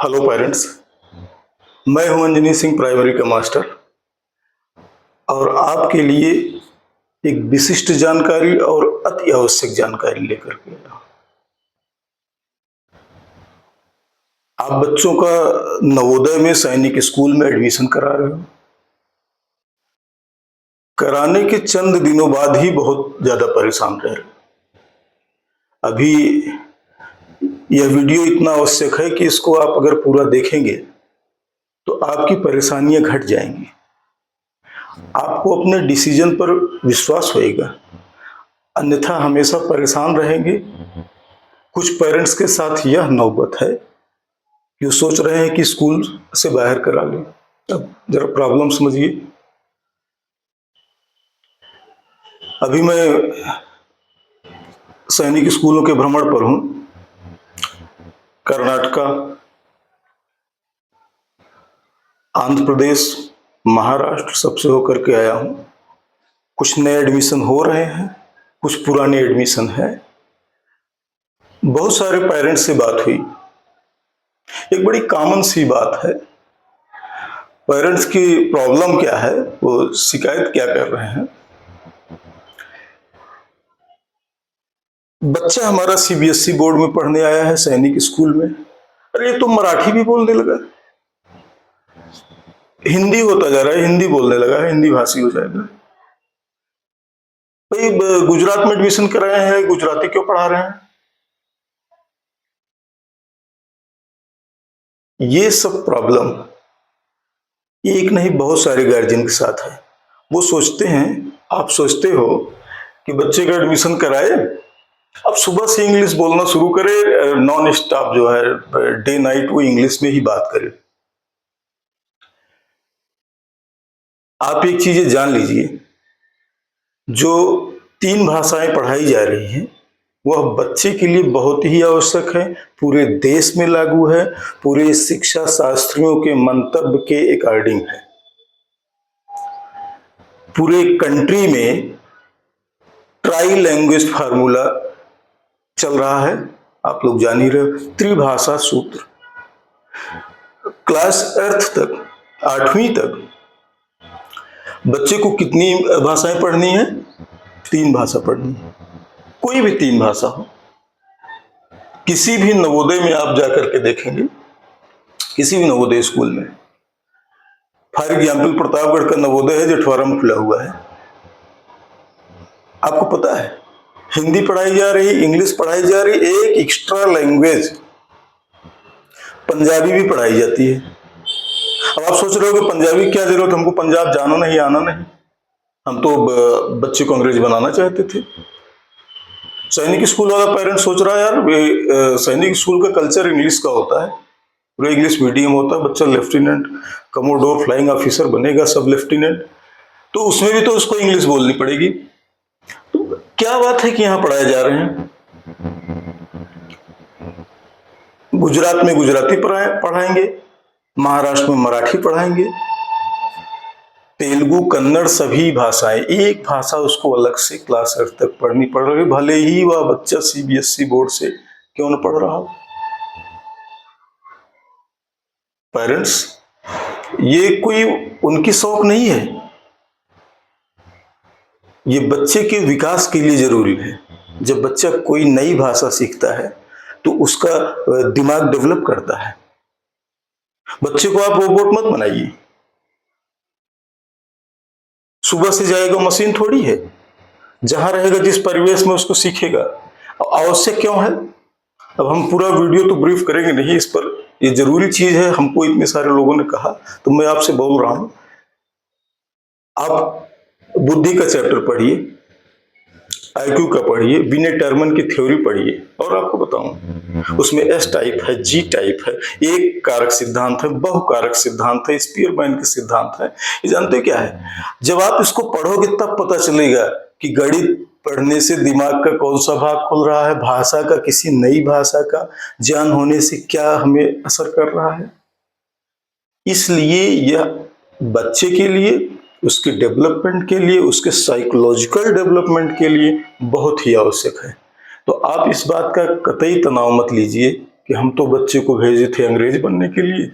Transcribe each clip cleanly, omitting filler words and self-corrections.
Hello parents, मैं हूं Anjani Singh primary का मास्टर और आपके लिए एक विशिष्ट जानकारी और अति आवश्यक जानकारी लेकर के आया हूं। आप बच्चों का नवोदय में सैनिक स्कूल में एडमिशन करा रहे हो। कराने के चंद दिनों बाद ही बहुत ज्यादा परेशान रह रहे हो। अभी यह वीडियो इतना आवश्यक है कि इसको आप अगर पूरा देखेंगे तो आपकी परेशानियां घट जाएंगी, आपको अपने डिसीजन पर विश्वास होएगा, अन्यथा हमेशा परेशान रहेंगे। कुछ पेरेंट्स के साथ यह नौबत है कि वो सोच रहे हैं कि स्कूल से बाहर करा लें। अब जरा प्रॉब्लम समझिए। अभी मैं सैनिक स्कूलों के भ्रमण पर हूं। कर्नाटका, आंध्र प्रदेश, महाराष्ट्र सबसे होकर के आया हूं। कुछ नए एडमिशन हो रहे हैं, कुछ पुराने एडमिशन है। बहुत सारे पेरेंट्स से बात हुई। एक बड़ी कॉमन सी बात है, पेरेंट्स की प्रॉब्लम क्या है, वो शिकायत क्या कर रहे हैं। बच्चा हमारा सीबीएसई बोर्ड में पढ़ने आया है, सैनिक स्कूल में। अरे ये तो मराठी भी बोलने लगा, हिंदी होता जा रहा है, हिंदी बोलने लगा है, हिंदी भाषी हो जाएगा। भाई गुजरात में एडमिशन कराए हैं, गुजराती क्यों पढ़ा रहे हैं? ये सब प्रॉब्लम एक नहीं बहुत सारे गार्जियन के साथ है। वो सोचते हैं, आप सोचते हो कि बच्चे का एडमिशन कराए, अब सुबह से इंग्लिश बोलना शुरू करे, नॉन स्टॉप जो है डे नाइट वो इंग्लिश में ही बात करे। आप एक चीजें जान लीजिए, जो 3 भाषाएं पढ़ाई जा रही हैं वह बच्चे के लिए बहुत ही आवश्यक है, पूरे देश में लागू है, पूरे शिक्षा शास्त्रियों के मंतव्य के अकॉर्डिंग है। पूरे कंट्री में ट्राई लैंग्वेज फार्मूला चल रहा है, आप लोग जान ही रहे हो। त्रिभाषा सूत्र, क्लास 8 तक, 8वीं तक बच्चे को कितनी भाषाएं पढ़नी है? 3 भाषा पढ़नी है, कोई भी 3 भाषा हो। किसी भी नवोदय में आप जाकर के देखेंगे, किसी भी नवोदय स्कूल में, फॉर एग्जाम्पल प्रतापगढ़ का नवोदय है, जठवारा में खुला हुआ है। आपको पता है हिंदी पढ़ाई जा रही, इंग्लिश पढ़ाई जा रही, एक एक्स्ट्रा लैंग्वेज पंजाबी भी पढ़ाई जाती है। अब आप सोच रहे हो कि पंजाबी क्या जरूरत, हमको पंजाब जाना नहीं, आना नहीं, हम तो बच्चे को अंग्रेज बनाना चाहते थे। सैनिक स्कूल वाला पेरेंट सोच रहा है यार सैनिक स्कूल का कल्चर इंग्लिश का होता है, पूरा इंग्लिश मीडियम होता है, बच्चा लेफ्टिनेंट, कमोडोर, फ्लाइंग ऑफिसर बनेगा, सब लेफ्टिनेंट, तो उसमें भी तो उसको इंग्लिश बोलनी पड़ेगी। तो क्या बात है कि यहाँ पढ़ाए जा रहे हैं। गुजरात में गुजराती पढ़ाएंगे, महाराष्ट्र में मराठी पढ़ाएंगे, तेलुगु, कन्नड़, सभी भाषाएं, एक भाषा उसको अलग से क्लास 8 तक पढ़नी पड़ रही, भले ही वह बच्चा सीबीएसई बोर्ड से क्यों न पढ़ रहा हो। पेरेंट्स, ये कोई उनकी शौक नहीं है, ये बच्चे के विकास के लिए जरूरी है। जब बच्चा कोई नई भाषा सीखता है तो उसका दिमाग डेवलप करता है। बच्चे को आप रोबोट मत बनाइए, सुबह से जाएगा मशीन थोड़ी है, जहां रहेगा जिस परिवेश में उसको सीखेगा। आवश्यक क्यों है, अब हम पूरा वीडियो तो ब्रीफ करेंगे नहीं इस पर, ये जरूरी चीज है, हमको इतने सारे लोगों ने कहा तो मैं आपसे बोल रहा हूं। आप बुद्धि का चैप्टर पढ़िए, आईक्यू का पढ़िए, विने टर्मन की थ्योरी पढ़िए, और आपको बताऊं उसमें एस टाइप है, जी टाइप है, एक कारक सिद्धांत है, बहुकारक सिद्धांत है, स्पीयरमैन के सिद्धांत है। ये जानते हो क्या है? जब आप इसको पढ़ोगे तब पता चलेगा कि गणित पढ़ने से दिमाग का कौन सा भाग खुल रहा है, भाषा का, किसी नई भाषा का ज्ञान होने से क्या हमें असर कर रहा है। इसलिए यह बच्चे के लिए, उसके डेवलपमेंट के लिए, उसके साइकोलॉजिकल डेवलपमेंट के लिए बहुत ही आवश्यक है। तो आप इस बात का कतई तनाव मत लीजिए कि हम तो बच्चे को भेजे थे अंग्रेज बनने के लिए,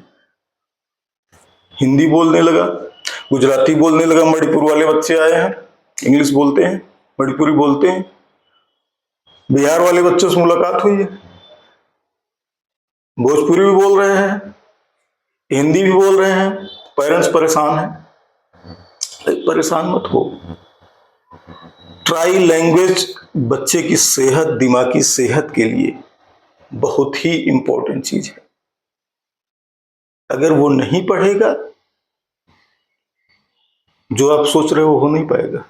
हिंदी बोलने लगा, गुजराती बोलने लगा, मणिपुर वाले बच्चे आए हैं, इंग्लिश बोलते हैं, मणिपुरी बोलते हैं, बिहार वाले बच्चों से मुलाकात हुई है, भोजपुरी भी बोल रहे हैं, हिंदी भी बोल रहे हैं, पेरेंट्स परेशान हैं। परेशान मत हो, ट्राई लैंग्वेज बच्चे की सेहत, दिमागी सेहत के लिए बहुत ही इंपॉर्टेंट चीज है। अगर वो नहीं पढ़ेगा, जो आप सोच रहे हो वो नहीं पाएगा।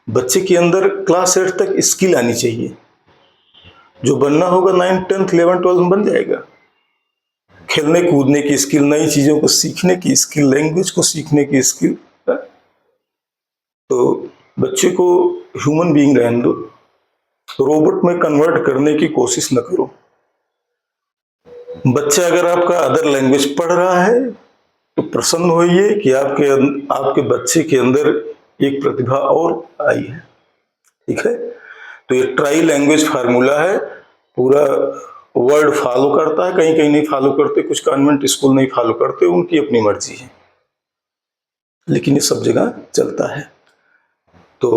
बच्चे के अंदर क्लास 8 तक स्किल आनी चाहिए, जो बनना होगा 9th 10th 11th 12th में बन जाएगा। खेलने कूदने की स्किल, नई चीजों को सीखने की स्किल, लैंग्वेज को सीखने की स्किल। तो बच्चे को ह्यूमन बीइंग रहने दो, रोबोट में कन्वर्ट करने की कोशिश न करो। बच्चा अगर आपका अदर लैंग्वेज पढ़ रहा है तो प्रसन्न होइए कि आपके बच्चे के अंदर एक प्रतिभा और आई है, ठीक है। तो ये ट्राई लैंग्वेज फार्मूला है, पूरा वर्ल्ड फॉलो करता है, कहीं कहीं नहीं फॉलो करते, कुछ कॉन्वेंट स्कूल नहीं फॉलो करते, उनकी अपनी मर्जी है, लेकिन ये सब जगह चलता है। तो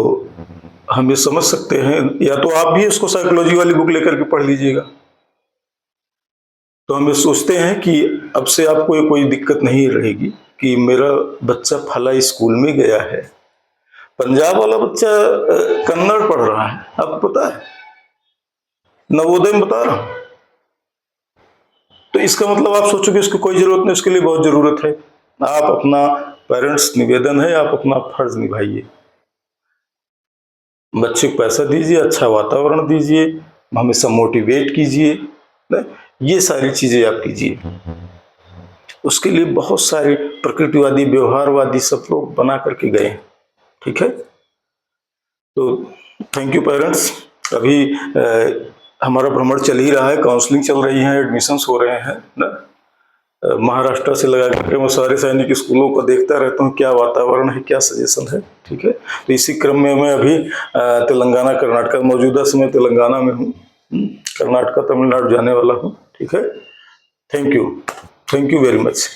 हम ये समझ सकते हैं, या तो आप भी इसको साइकोलॉजी वाली बुक लेकर के पढ़ लीजिएगा। तो हम ये सोचते हैं कि अब से आपको कोई दिक्कत नहीं रहेगी कि मेरा बच्चा फला स्कूल में गया है। पंजाब वाला बच्चा कन्नड़ पढ़ रहा है, आपको पता है, नवोदय में बता रहा हूं। तो इसका मतलब आप सोचोगे इसको कोई जरूरत नहीं, उसके लिए बहुत जरूरत है। आप अपना, पेरेंट्स निवेदन है, आप अपना फर्ज निभाइए, बच्चे को पैसा दीजिए, अच्छा वातावरण दीजिए, हमेशा मोटिवेट कीजिए, ये सारी चीजें आप कीजिए। उसके लिए बहुत सारे प्रकृतिवादी, व्यवहारवादी सब लोग बना करके गए, ठीक है। तो थैंक यू पेरेंट्स। अभी हमारा भ्रमण चल ही रहा है, काउंसलिंग चल रही है, एडमिशन्स हो रहे हैं ना। महाराष्ट्र से लगा करके मैं सारे सैनिक स्कूलों को देखता रहता हूँ, क्या वातावरण है, क्या सजेशन है, ठीक है। तो इसी क्रम में मैं अभी तेलंगाना, कर्नाटक, मौजूदा समय तेलंगाना में हूँ, कर्नाटक, तमिलनाडु जाने वाला हूँ, ठीक है। Thank you very much.